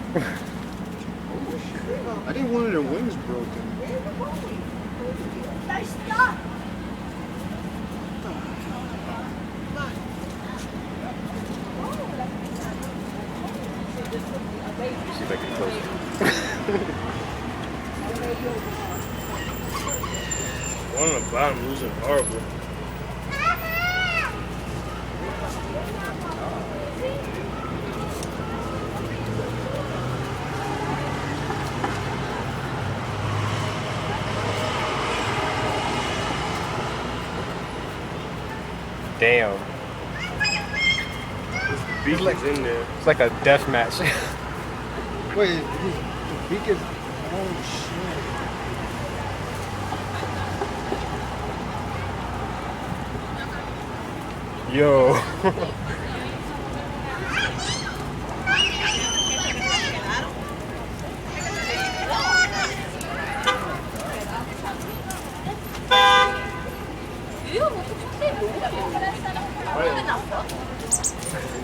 I think one of their wings broken. Stop! See if I can close it. One on the bottom losing horrible. Damn. Beak is in there. It's like a death match. Wait, his beak is. Oh shit. Yo.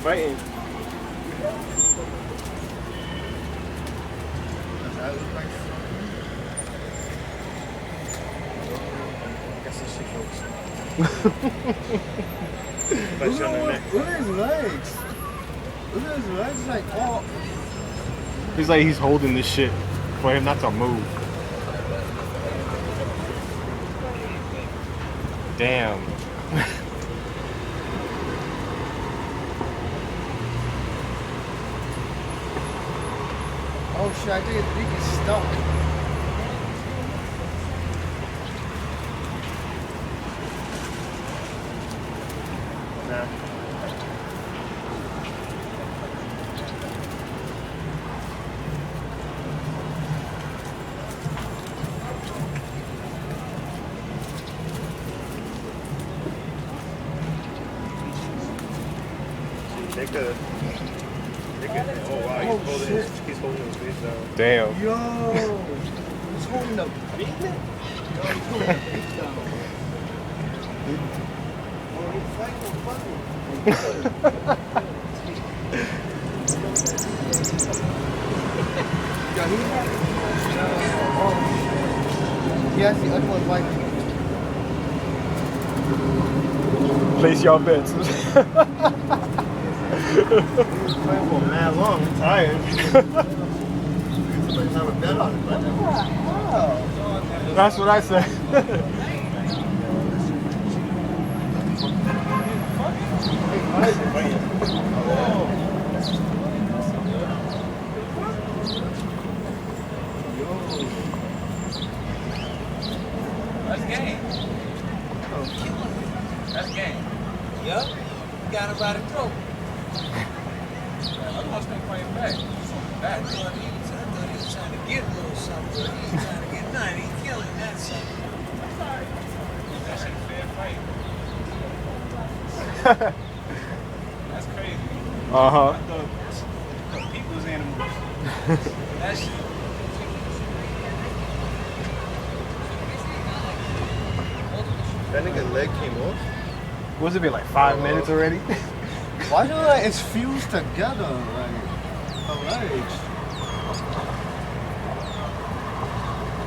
Fighting. Look at his legs. Look at his legs, like, oh. He's like he's holding this shit for him not to move. Damn. Oh shit, I think his beak is stuck. Nah. Oh wow, he's holding his face down. Damn. Yo, he's holding the beak. Yo, he's holding the beak down. Oh, he's fighting. Yeah, he had. Oh shit. Yes, the other one's fighting. Place your bets. He was playing for mad long. I'm tired. Somebody's have a bet on it, but That's what I said. That's game. That's game. Yup. You got him by the throat. I'm gonna stay fighting back. I thought he was trying to get a little something. He was trying to get nothing. He's killing that something. I'm sorry. That shit a fair fight. That's crazy. Uh-huh. I thought people's animals. That shit. that nigga's leg came off. What's it been like 5 minutes already? Why do like it's fused together, like the legs?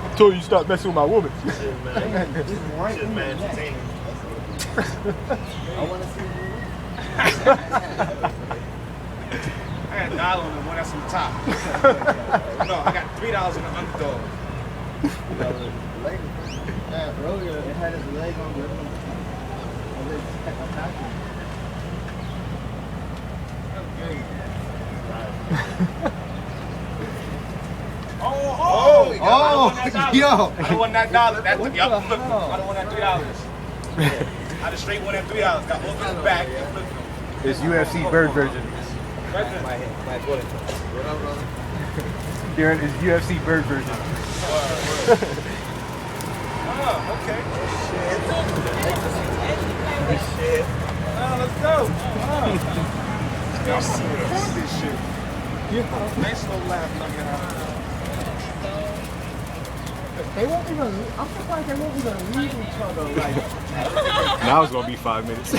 I told you stop messing with my woman. Shit, man. It's right Shit, in man, the neck. entertaining. I want to see you. I got $1 on the one that's on top. No, I got $3 in the underdog. Leg. Yeah, earlier it had his leg on the other one. And then it kept attacking. Oh, yo. I don't want that $1. That, What yup, the flip him. hell? I don't want that $3. I just straight won that $3. Got both in the back. It's UFC Bird version. Darren is UFC Bird version. Oh, okay. Shit. Oh, let's go. Y'all see this shit. Nice little laugh coming out. They won't even. I'm surprised they won't even leave each other. Like, Now it's gonna be 5 minutes.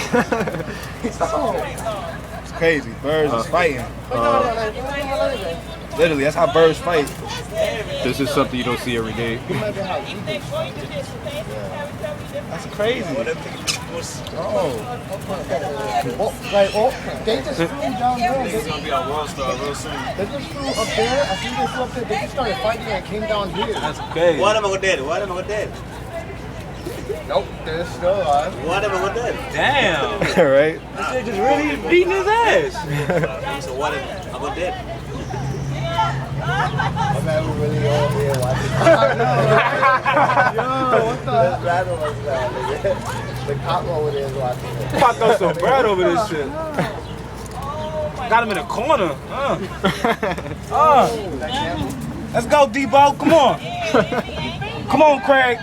It's crazy. Birds is fighting. Literally, that's how birds fight. This is something you don't see every day. Imagine how If they go into this, okay? That's crazy. oh, they just flew down there. This is gonna be our world star real soon. They just flew up there. I think they flew up there. They just started fighting and came down here. That's crazy. What am I gonna dead? What am I gonna dead? Nope, they're still alive. What am I gonna dead? Damn. Right? This shit just really beating his ass. So what am I gonna dead? I'm never really over here watching. Yo, what the? This battle was that? The cop over there is watching it. Pop throw some bread over this shit. Got him in the corner. Let's go, Debo. Come on. Come on, Craig.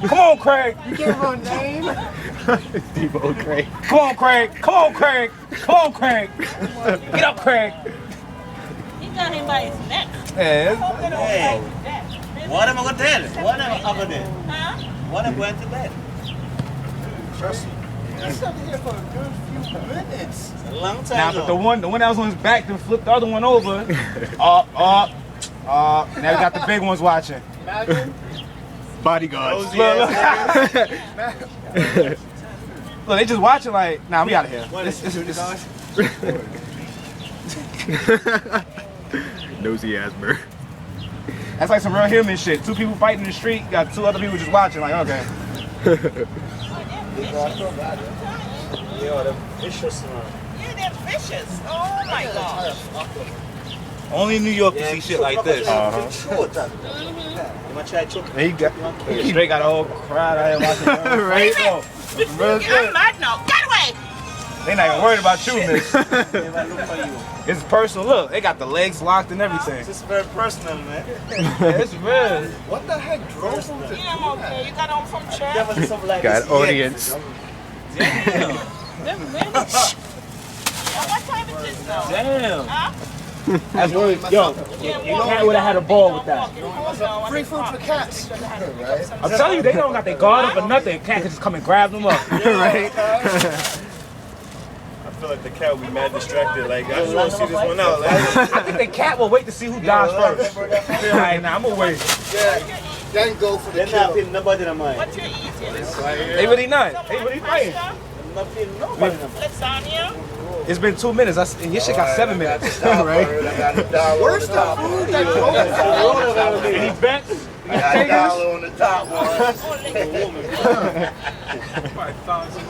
Come on, Craig. You gave her a name? Debo Craig. Come on, Craig. Come on, Craig. Come on, Craig. Get up, Craig. He got him by his neck. Yeah, Hey, what am I gonna dead? What am I gonna dead? Huh? What am I going to dead? Trust me. You sat here for a good few minutes. A long time Nah, ago. but the one that was on his back, then flipped the other one over. Now we got the big ones watching. Imagine. Bodyguards. Look, they just watching like, nah, we out of here. Nosy ass bird. That's like some real human shit. Two people fighting in the street, got two other people just watching like, okay. Yo, the vicious man. Yeah, they're vicious. Oh my gosh. Only in New York you see shit like this. You wanna try choke? He straight got a whole crowd out here watching. Right? Oh, real I'm shit. mad now. Get away. They not even worried about you, miss. Never look for you. It's personal. Look, they got the legs locked and everything. This is very personal, man. It's real. What the heck drove him to do Yeah, I'm okay. You got home from church. Never see something like Got this. audience. Damn. Them really? What time is this now? Damn. Huh? That's really, yo, Yeah, you cat would have had a ball with that. Free food for cats. Right? I'm telling you, they don't got their guard up or nothing. Cat can just come and grab them up. Right? I feel like the cat will be mad distracted. Like, I just want to see this one out. Like, I think the cat will wait to see who dies first. Like, nah, I'm gonna wait. Yeah. Then go for the They're not kill. feeling nobody in mind. What you eating? They really not. They really fighting. They're not feeling nobody in mind. Lasagna? It's been 2 minutes. And your shit got 7 minutes. Right? Where's the food that drove him? Any bets? I got a dollar on the top one. Oh,